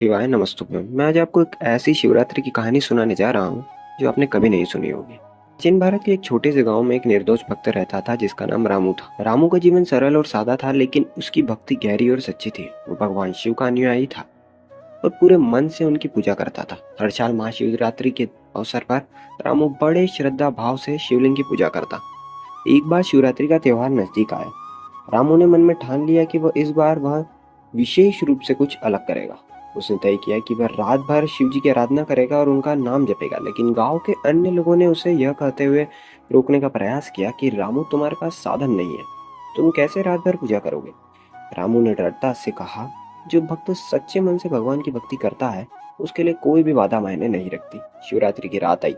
शिवाय नमस्तुभ्यम। मैं आज आपको एक ऐसी शिवरात्रि की कहानी सुनाने जा रहा हूँ जो आपने कभी नहीं सुनी होगी। चीन भारत के एक छोटे से गांव में एक निर्दोष भक्त रहता था जिसका नाम रामू था। रामू का जीवन सरल और सादा था, लेकिन उसकी भक्ति गहरी और सच्ची थी। वो भगवान शिव का अनुयायी था और पूरे मन से उनकी पूजा करता था। हर साल महाशिवरात्रि के अवसर पर रामू बड़े श्रद्धा भाव से शिवलिंग की पूजा करता। एक बार शिवरात्रि का त्योहार नजदीक आया। रामू ने मन में ठान लिया कि वह विशेष रूप से कुछ अलग करेगा। उसने तय किया कि वह रात भर शिव जी की आराधना करेगा और उनका नाम जपेगा। लेकिन गांव के अन्य लोगों ने उसे यह कहते हुए रोकने का प्रयास किया कि रामू, तुम्हारे पास साधन नहीं है, तुम कैसे रात भर पूजा करोगे। रामू ने दृढ़ता से कहा, जो भक्त सच्चे मन से भगवान की भक्ति करता है उसके लिए कोई भी बाधा मायने नहीं रखती। शिवरात्रि की रात आई।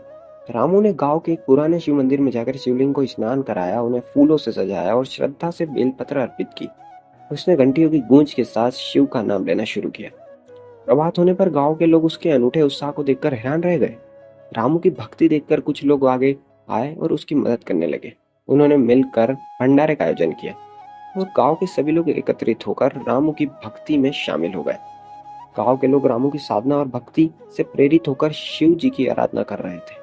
रामू ने गांव के एक पुराने शिव मंदिर में जाकर शिवलिंग को स्नान कराया, उन्हें फूलों से सजाया और श्रद्धा से बेलपत्र अर्पित की। उसने घंटियों की गूंज के साथ शिव का नाम लेना शुरू किया। प्रभात होने पर गांव के लोग उसके अनूठे उत्साह को देखकर हैरान रह गए। रामू की भक्ति देखकर कुछ लोग आगे आए और उसकी मदद करने लगे। उन्होंने मिलकर भंडारे का आयोजन किया और गांव के सभी लोग एकत्रित होकर रामू की भक्ति में शामिल हो गए। गांव के लोग रामू की साधना और भक्ति से प्रेरित होकर शिव जी की आराधना कर रहे थे।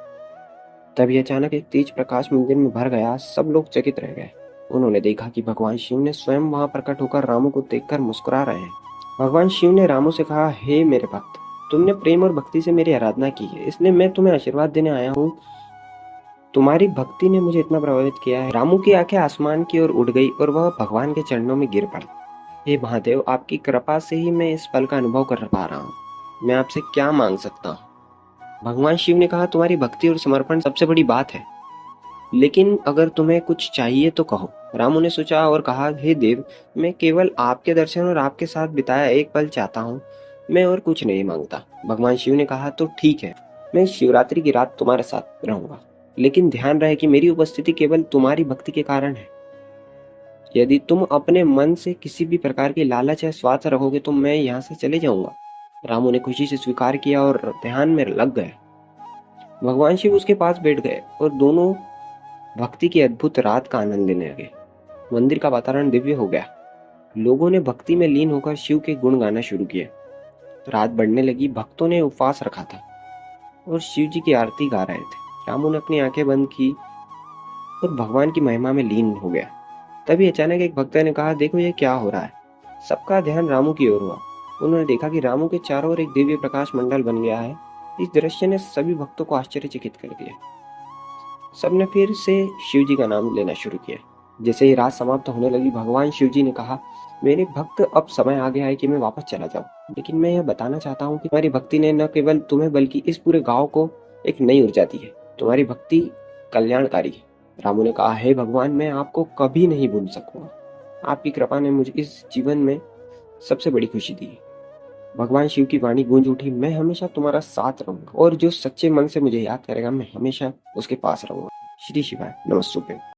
तभी अचानक एक तेज प्रकाश मंदिर में भर गया। सब लोग चकित रह गए। उन्होंने देखा कि भगवान शिव ने स्वयं वहां प्रकट होकर रामू को देखकर मुस्कुरा रहे हैं। भगवान शिव ने रामू से कहा, हे मेरे भक्त, तुमने प्रेम और भक्ति से मेरी आराधना की है, इसलिए मैं तुम्हें आशीर्वाद देने आया हूँ। तुम्हारी भक्ति ने मुझे इतना प्रभावित किया है। रामू की आंखें आसमान की ओर उड़ गई और वह भगवान के चरणों में गिर पड़ा। हे महादेव, आपकी कृपा से ही मैं इस पल का अनुभव कर पा रहा हूँ। मैं आपसे क्या मांग सकता हूँ। भगवान शिव ने कहा, तुम्हारी भक्ति और समर्पण सबसे बड़ी बात है, लेकिन अगर तुम्हें कुछ चाहिए तो कहो। रामू ने सोचा और कहा, हे देव, मैं केवल आपके दर्शन और आपके साथ बिताया एक पल चाहता हूँ, मैं और कुछ नहीं मांगता। भगवान शिव ने कहा, तो ठीक है, मैं शिवरात्रि की रात तुम्हारे साथ रहूंगा, लेकिन ध्यान रहे कि मेरी उपस्थिति केवल तुम्हारी भक्ति के कारण है। यदि तुम अपने मन से किसी भी प्रकार की लालच या स्वार्थ रखोगे तो मैं यहाँ से चले जाऊंगा। रामू ने खुशी से स्वीकार किया और ध्यान में लग गए। भगवान शिव उसके पास बैठ गए और दोनों भक्ति की अद्भुत रात का आनंद लेने लगे। मंदिर का वातावरण दिव्य हो गया। लोगों ने भक्ति में लीन होकर शिव के गुण गाना शुरू किए। रात बढ़ने लगी। भक्तों ने उपवास रखा था और शिव जी की आरती गा रहे थे। रामू ने अपनी आंखें बंद की और भगवान की महिमा में लीन हो गया। तभी अचानक एक भक्त ने कहा, देखो ये क्या हो रहा है। सबका ध्यान रामू की ओर हुआ। उन्होंने देखा कि रामू के चारों ओर एक दिव्य प्रकाश मंडल बन गया है। इस दृश्य ने सभी भक्तों को आश्चर्यचकित कर दिया। सबने फिर से शिव जी का नाम लेना शुरू किया। जैसे ही रात समाप्त होने लगी, भगवान शिव जी ने कहा, मेरे भक्त, अब समय आ गया है कि मैं वापस चला जाऊं, लेकिन मैं यह बताना चाहता हूँ कि तुम्हारी भक्ति ने न केवल तुम्हें बल्कि इस पूरे गांव को एक नई ऊर्जा दी है। तुम्हारी भक्ति कल्याणकारी है। रामू ने कहा, हे भगवान, मैं आपको कभी नहीं भूल सकूंगा। आपकी कृपा ने मुझे इस जीवन में सबसे बड़ी खुशी दी है। भगवान शिव की वाणी गूंज उठी, मैं हमेशा तुम्हारा साथ रहूंगा और जो सच्चे मन से मुझे याद करेगा मैं हमेशा उसके पास रहूंगा। श्री शिवाय नमस्तुभ्यं।